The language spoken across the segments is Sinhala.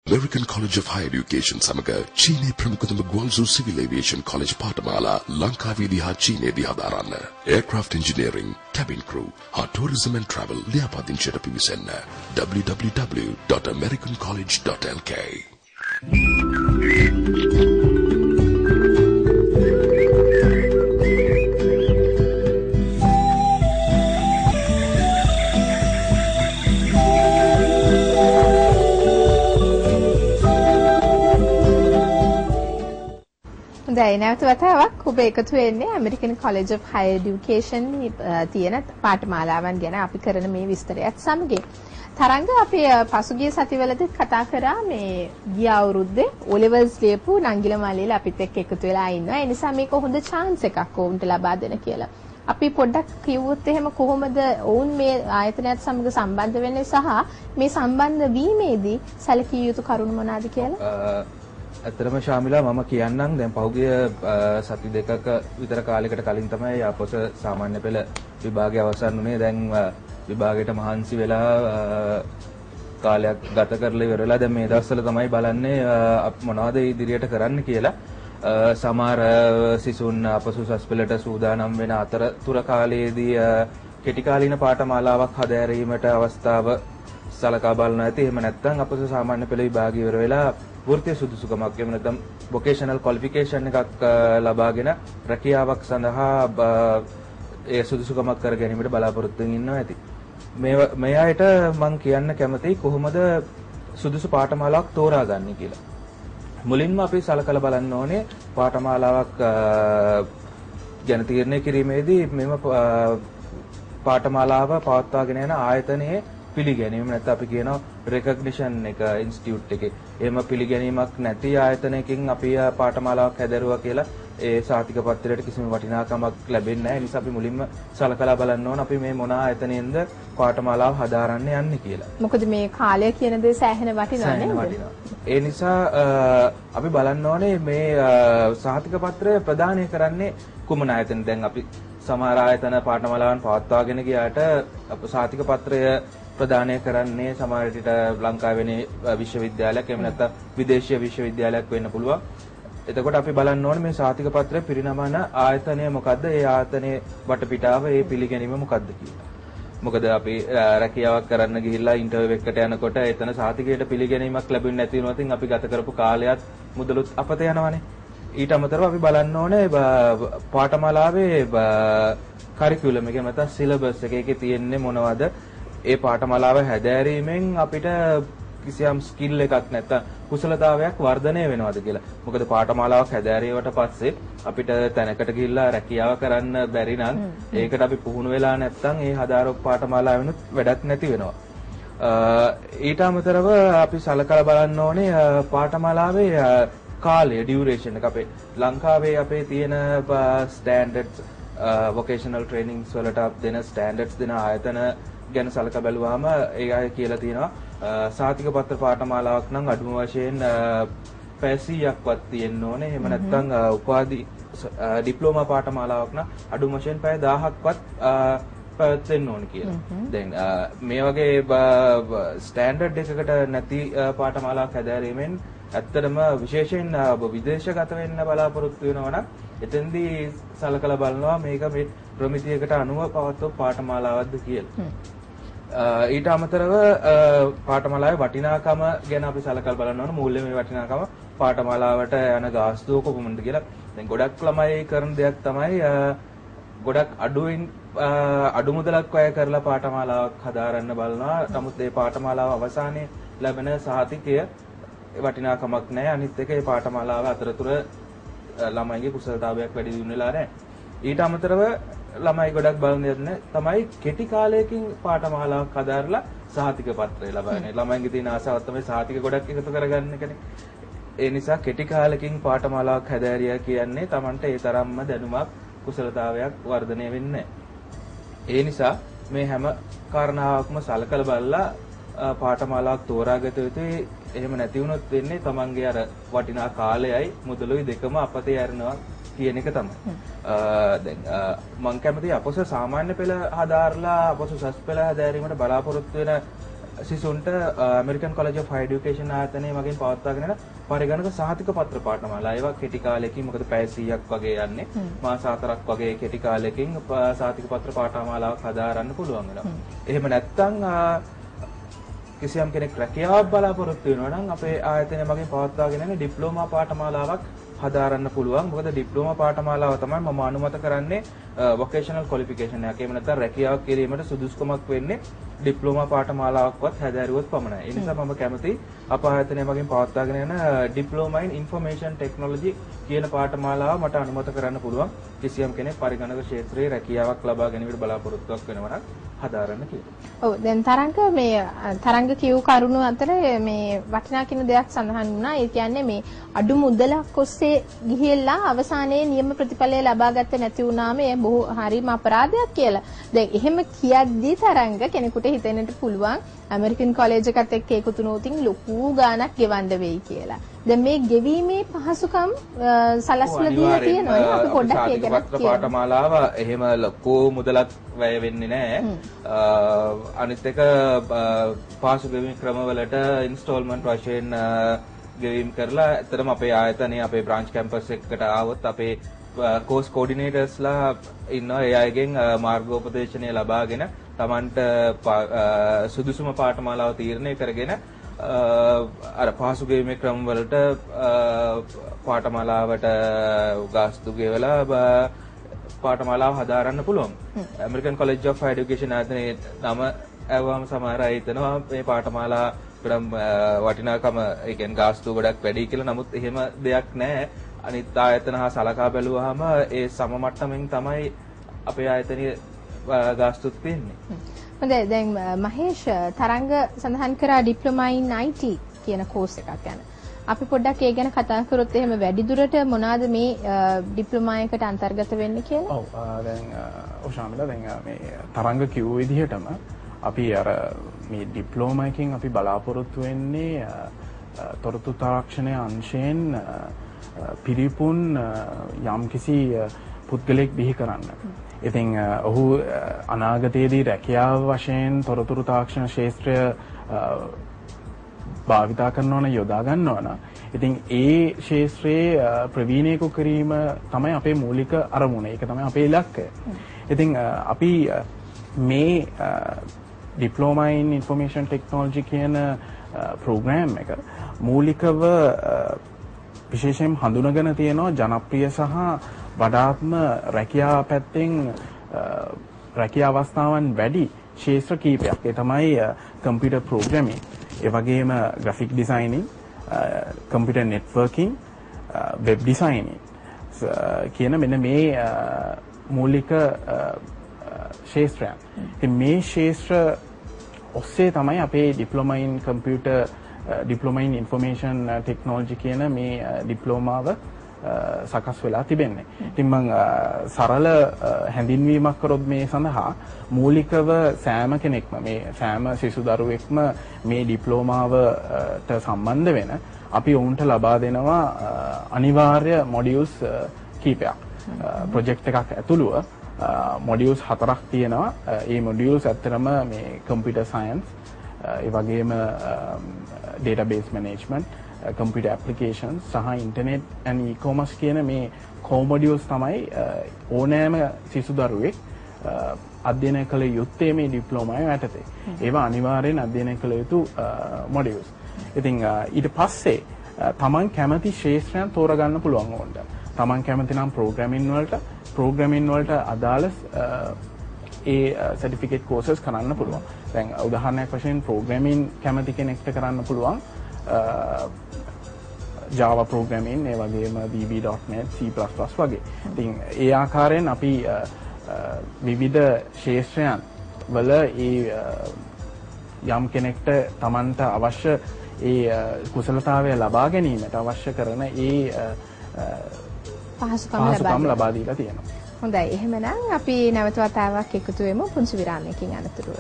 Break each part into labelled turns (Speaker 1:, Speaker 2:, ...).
Speaker 1: American College of Higher Education සමග චීනයේ ප්‍රමුඛතම ගුවන්සු Civil Aviation College පාඨමාලා ලංකාවේදී හා චීනයේදී හදාරන්න. Aircraft Engineering, Cabin Crew, Tourism and Travel ලියාපදිංචියට පිවිසන්න. www.americancollege.lk.
Speaker 2: දැයි නැවත වතාවක් ඔබ එකතු වෙන්නේ American College of Higher Education තියෙන පාඨමාලාවන් ගැන අපි කරන මේ විස්තරයත් සමගින්. තරංග අපි පසුගිය සතිවලදී කතා කරා මේ ගිය අවුරුද්දේ O levels ලියපු නංගිල මල්ලිලා අපිත් එක්ක එකතු වෙලා ඉන්නවා. ඒ නිසා මේක හොඳ chance එකක් ඔවුන්ට ලබා දෙන කියලා. අපි පොඩ්ඩක් කිව්වොත් එහෙම කොහොමද ඔවුන් මේ ආයතනයත් සමග සම්බන්ධ වෙන්නේ සහ මේ සම්බන්ධ වීමේදී සැලකිය යුතු කරුණු මොනවාද කියලා?
Speaker 3: ඇත්තටම ශාමිලා මම කියන්නම් දැන් පහුගිය සති දෙකක විතර කාලයකට කලින් තමයි අපොස සාමාන්‍ය පෙළ විභාගය අවසන් වුණේ. දැන් විභාගයට මහන්සි වෙලා කාලයක් ගත කරලා ඉවරලා දැන් මේ දවස්වල තමයි බලන්නේ මොනවද ඉදිරියට කරන්න කියලා. සමහර සිසුන් අපොස සස්පෙලට සූදානම් වෙන අතරතුර කාලයේදී කෙටි කාලීන පාඨමාලාවක් හදාරීමට අවස්ථාව සලකා බලනවා ඇති. එහෙම නැත්නම් අපොස සාමාන්‍ය පෙළ විභාගය ඉවර වෙලා වෘත්තීය සුදුසුකමක් එහෙම නැත්නම් වොකේෂනල් ක්වොලිෆිකේෂන් එකක් ලබාගෙන රැකියාවක් සඳහා ඒ සුදුසුකමක් කර ගැනීමට බලාපොරොත්තු වෙමින් ඉන්නවා ඇති. මේ අයට මම කියන්න කැමතියි කොහොමද සුදුසු පාඨමාලාවක් තෝරාගන්නේ කියලා. මුලින්ම අපි සලකලා බලන්න ඕනේ පාඨමාලාවක් ගැන තීරණය කිරීමේදී මෙම පාඨමාලාව පවත්වාගෙන යන ආයතනයේ පිළිගැනීම නැත්නම් අපි කියනවා රෙකග්නිෂන් එක ඉන්ස්ටිටියුට් එකේ. එහෙම පිළිගැනීමක් නැති ආයතනයකින් අපි පාඨමාලාවක් හැදරුවා කියලා ඒ සාතික පත්‍රයට කිසිම වටිනාකමක් ලැබෙන්නේ නැහැ. ඒ නිසා අපි මුලින්ම සලකලා බලන්න ඕන අපි මේ මොන ආයතනයෙන්ද පාඨමාලාව හදාරන්න යන්නේ කියලා.
Speaker 2: මොකද මේ කාලය කියන දේ සෑහෙන වටිනවා නේද?
Speaker 3: ඒ නිසා අපි බලන්න ඕනේ මේ සාතික පත්‍රය ප්‍රදානය කරන්නේ කුමන ආයතන. දැන් අපි සමහර ආයතන පාඨමාලාවන් පවත්වාගෙන ගියාට සාතික පත්‍රය ප්‍රදානය කරන්නේ සමහර විට ලංකාවේ විශ්වවිද්‍යාලයක් එහෙම නැත්නම් විදේශීය විශ්වවිද්‍යාලයක් වෙන්න පුළුවන්. එතකොට අපි බලන්න ඕනේ මේ සාතික පත්‍රය පිරිනමන ආයතනය මොකද්ද? ඒ ආයතනයේ වටපිටාව ඒ පිළිගැනීම මොකද්ද කියලා. මොකද අපි රැකියාවක් කරන්න ගිහිල්ලා ඉන්ටර්විව් එකකට යනකොට එතන සාතිකයට පිළිගැනීමක් ලැබෙන්නේ නැති වෙනවා. අපි ගත කරපු කාලයත් මුදලුත් අපත යනවානේ. ඊට අමතරව අපි බලන්න ඕනේ පාඨමාලාවේ කරිකියුලම් එක නැත්නම් සිලබස් එකේ තියෙන්නේ මොනවද? ඒ පාඨමාලාව හැදෑරීමෙන් අපිට කිසියම් ස්කිල් එකක් නැත්නම් කුසලතාවයක් වර්ධනය වෙනවද කියලා. මොකද පාඨමාලාවක් හැදෑරීමට පස්සේ අපිට තැනකට ගිහිල්ලා රැකියාව කරන්න බැරි නම් ඒකට අපි පුහුණු වෙලා නැත්නම් ඒ හදාරපු පාඨමාලාවෙනුත් වැඩක් නැති වෙනවා. ඊට අමතරව අපි සලකලා බලන්න ඕනේ පාඨමාලාවේ කාලය ඩියුරේෂන් එක. අපේ ලංකාවේ අපේ තියෙන ස්ටෑන්ඩඩ්ස් වොකේෂනල් ට්‍රේනින්ග්ස් වලට දෙන ස්ටෑන්ඩඩ්ස් දෙන ආයතන ගැන සලකා බැලුවාම ඒ අය කියලා තියෙනවා සාතික පත්‍ර පාඨමාලාවක් නම් අඩුම වශයෙන් පැය 100ක්වත් තියෙන්න ඕනේ. එහෙම නැත්නම් උපාධි ඩිප්ලෝමා පාඨමාලාවක් නම් අඩුම වශයෙන් පැය 1000ක්වත් පැවැත්වෙන්න ඕනේ කියලා. දැන් මේ වගේ ස්ටෑන්ඩඩ් එකකට නැති පාඨමාලාවක් හැදෑරීමෙන් ඇත්තටම විශේෂයෙන් විදේශගත වෙන්න බලාපොරොත්තු වෙනවා නම් එතෙන්දී සලකලා බලනවා මේක මේ ප්‍රමිතියකට අනුව පවත්වපු පාඨමාලාවක්ද කියලා. ඊට අමතරව පාඨමාලාවේ වටිනාකම ගැන අපි සලකලා බලන්න ඕන. මූල්‍යමය වටිනාකම පාඨමාලාවට යන ගාස්තුව කොපමණද කියලා. දැන් ගොඩක් ළමයි කරන දෙයක් තමයි ගොඩක් අඩු මුදලක් වැය කරලා පාඨමාලාවක් හදාරන්න බලනවා. නමුත් මේ පාඨමාලාව අවසානයේ ලැබෙන සහතිකය වටිනාකමක් නැහැ. අනිත් එක මේ පාඨමාලාව අතරතුර ළමයිගේ කුසලතාවයක් වැඩි දියුණු වෙලා නැහැ. ඊට අමතරව ළමයි ගොඩක් බලන දෙයක් තමයි කෙටි කාලයකින් පාඨමාලාවක් හදාarලා සහතික පත්‍රය ලබන්නේ. ළමයින්ගේ තියෙන ආසාව තමයි සහතික ගොඩක් එකතු කරගන්න එකනේ. ඒ නිසා කෙටි කාලෙකින් පාඨමාලාවක් හැදෑරියා කියන්නේ Tamanට ඒ තරම්ම දැනුමක් කුසලතාවයක් වර්ධනය වෙන්නේ නැහැ. ඒ නිසා මේ හැම කාරණාවක්ම සලකලා බලලා පාඨමාලාවක් තෝරාගත යුතුයි. එහෙම නැති වුණොත් වෙන්නේ Tamanගේ අර වටිනා කාලයයි මුදලුයි දෙකම අපතේ යරනවා කියන එක තමයි. දැන් මම කැමතියි අපොස සාමාන්‍ය පෙළ හදාarලා අපොස සස් පෙළ හදාරීමට බලාපොරොත්තු වෙන සිසුන්ට American college of high education ආයතනයේ මගින් පවත්වාගෙන යන පරිගණක සහතික පත්‍ර පාඨමාලා ඒවා කෙටි කාලයකින් මොකද පැය 100ක් වගේ යන්නේ මාස 4ක් වගේ කෙටි කාලයකින් සහතික පත්‍ර පාඨමාලාවක් හදාරන්න පුළුවන් වෙනවා. එහෙම නැත්නම් කිසියම් කෙනෙක් රැකියාවක් බලාපොරොත්තු වෙනවා නම් අපේ ආයතනය මගින් පවත්වාගෙන යන ඩිප්ලෝමා පාඨමාලාවක් හදාරන්න පුළුවන්. මොකද ඩිප්ලෝමා පාඨමාලාව තමයි මම අනුමත කරන්නේ වොකේෂනල් ක්වොලිෆිකේෂන් එකක්. එහෙම නැත්නම් රැකියාවක් කිරීමට සුදුසුකමක් වෙන්නේ ඩිප්ලෝමා පාඨමාලාවක්වත් හැදෑරුවොත් පමණයි. ඒ නිසා මම කැමති අප ආයතනය මගින් පවත්වාගෙන යන ඩිප්ලෝමා ඉන් ඉන්ෆර්මේෂන් ටෙක්නොලොජි කියන පාඨමාලාව මට අනුමත කරන්න පුළුවන්. කිසියම් කෙනෙක් පරිගණක ක්ෂේත්‍රයේ රැකියාවක් ලබා ගැනීමට බලාපොරොත්තුවක් වෙනවා නම් හදාරන්න කියලා.
Speaker 2: ඔව් දැන් තරංග කියු කරුණු අතර මේ වටිනා කියන දෙයක් සඳහන් වුණා. ඒ කියන්නේ මේ අඩු මුදලක් ඔස්සේ ගිහිල්ලා අවසානයේ නියම ප්‍රතිඵලය ලබා ගත්තේ නැති වුණාම ඒ බොහෝ හරිම අපරාධයක් කියලා. දැන් එහෙම කියද්දී තරංග කෙනෙකුට හිතෙන්නට පුළුවන් ඇමරිකන් කොලෙජ් එකත් එක්ක එකතු වුණොතින් ලොකු ගාණක් ගෙවන්න වෙයි කියලා. දැන් මේ ගෙවීමේ පහසුකම් සලස්වලා දීලා තියෙනවා. අපි පොඩ්ඩක් ඒක ගැන කියමු.
Speaker 3: පාඨමාලාව එහෙම ලොකු මුදලක් වැය වෙන්නේ නැහැ. අනිත් එක පාසු ගෙවීම් ක්‍රමවලට ඉන්ස්ටෝල්මන්ට් වශයෙන් ගෙවීම් කරලා ඇත්තටම අපේ ආයතනයේ අපේ බ්‍රාන්ච් කැම්පස් එකකට ආවොත් අපේ කෝස් කෝඩිනේටර්ස්ලා ඉන්නවා. ඒ අයගෙන් මාර්ගෝපදේශනය ලබාගෙන Tamanට සුදුසුම පාඨමාලාව තීරණය කරගෙන අර පාසු ගෙවීමේ ක්‍රම වලට පාඨමාලාවට ගාස්තු ගෙවලා පාඨමාලාව හදාරන්න පුළුවන්. American college of high education ආයතනයේ නම ඇව්වම සමහර අය හිතනවා මේ පාඨමාලා ගොඩක් වටිනාකම ඒ කියන්නේ ගාස්තු ගොඩක් වැඩි කියලා. නමුත් එහෙම දෙයක් නැහැ. අනිත් ආයතන හා සලකා බැලුවාම ඒ සම මට්ටමින් තමයි අපේ ආයතනයේ ගාස්තුත් තියෙන්නේ.
Speaker 2: හොඳයි දැන් මහේෂ් තරංග සඳහන් කරා ඩිප්ලෝමා ඉන් IT කියන කෝස් එකක් ගැන. අපි පොඩ්ඩක් ඒ ගැන කතා කරොත් එහෙම වැඩිදුරට මොනවාද මේ ඩිප්ලෝමා එකට අන්තර්ගත වෙන්නේ කියලා?
Speaker 4: ඔව් දැන් ඔෂාමිලා දැන් මේ තරංග කිව්ව විදිහටම අපි අර මේ ඩිප්ලෝමා එකකින් අපි බලාපොරොත්තු වෙන්නේ තොරතුරු තාක්ෂණයේ අංශයෙන් පිරිපුන් යම්කිසි පුද්ගලෙක් බිහි කරන්න. ඉතින් ඔහු අනාගතයේදී රැකියාව වශයෙන් තොරතුරු තාක්ෂණ ක්ෂේත්‍රය භාවිතා කරනවා නම් යොදා ගන්නවා නම් ඉතින් ඒ ක්ෂේත්‍රයේ ප්‍රවීණයෙකු කිරීම තමයි අපේ මූලික අරමුණ. ඒක තමයි අපේ ඉලක්කය. ඉතින් අපි මේ ඩිප්ලෝමා ඉන් ඉන්ෆර්මේෂන් ටෙක්නොලොජි කියන ප්‍රෝග්‍රෑම් එක මූලිකව විශේෂයෙන් හඳුනගෙන තියෙනවා ජනප්‍රිය සහ වඩාත්ම රැකියාව පැත්තෙන් රැකියා අවස්ථාවන් වැඩි ක්ෂේත්‍ර කීපයක්. ඒ තමයි කම්පියුටර් ප්‍රෝග්‍රෑමින්, ඒ වගේම graphic designing, computer networking, web designing කියන මෙන්න මේ මූලික ක්ෂේත්‍රයන්. ඉතින් මේ ක්ෂේත්‍ර ඔස්සේ තමයි අපේ ඩිප්ලෝමා ඉන් කම්පියුටර් ඩිප්ලෝමා ඉන් ඉන්ෆර්මේෂන් ටෙක්නොලොජි කියන මේ ඩිප්ලෝමාව සකස් වෙලා තිබෙන්නේ. ඉතින් මම සරල හැඳින්වීමක් කරොත් මේ සඳහා මූලිකව සෑම කෙනෙක්ම මේ සෑම සිසු දරුවෙක්ම මේ ඩිප්ලෝමාවට සම්බන්ධ වෙන අපි ඔවුන්ට ලබා දෙනවා අනිවාර්ය මොඩියුල්ස් කීපයක්. ප්‍රොජෙක්ට් එකක් ඇතුළුව මොඩියුල්ස් 4ක් තියෙනවා. මේ මොඩියුල්ස් ඇත්තටම මේ කම්පියුටර් සයන්ස්, ඒ වගේම database management, computer applications සහ internet and e-commerce කියන මේ core modules තමයි ඕනෑම සිසු දරුවෙක් අධ්‍යයනය කළ යුත්තේ මේ ඩිප්ලෝමාය යටතේ. ඒවා අනිවාර්යෙන් අධ්‍යයනය කළ යුතු modules. ඉතින් ඊට පස්සේ තමන් කැමති ක්ෂේත්‍රයන් තෝරගන්න පුළුවන් ඕනට. තමන් කැමති නම් ප්‍රෝග්‍රෑමින් වලට අදාළ ඒ සර්ටිෆිකේට් කෝසස් කරන්න පුළුවන්. දැන් උදාහරණයක් වශයෙන් ප්‍රෝග්‍රෑමින් කැමති කෙනෙක්ට කරන්න පුළුවන් Java programming, ඒ වගේම VB.NET, C++ වගේ. ඉතින් ඒ ආකාරයෙන් අපි විවිධ ක්ෂේත්‍රයන් වල යම් කෙනෙක්ට Tamanට අවශ්‍ය ඒ කුසලතාවය ලබා ගැනීමට අවශ්‍ය කරන ඒ පහසුකම් ලබා දීලා තියෙනවා.
Speaker 2: හොඳයි. එහෙමනම් අපි නැවත වතාවක් එකතු වෙමු පුංචි විරාමයකින් අනතුරුව.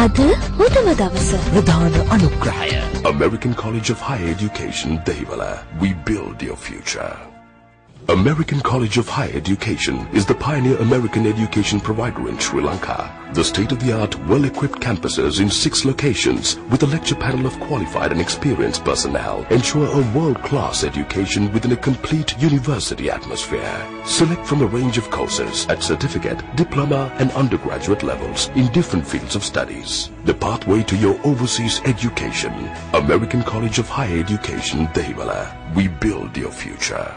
Speaker 5: අද හොඳම දවස ප්‍රධාන අනුග්‍රහය
Speaker 1: American College of Higher Education, Dehiwala. We build your future. American College of Higher Education is the pioneer American education provider in Sri Lanka. The state-of-the-art, well-equipped campuses in 6 locations with a lecture panel of qualified and experienced personnel ensure a world-class education within a complete university atmosphere. Select from a range of courses at certificate, diploma and undergraduate levels in different fields of studies. The pathway to your overseas education. American College of Higher Education, Dehiwala. We build your future.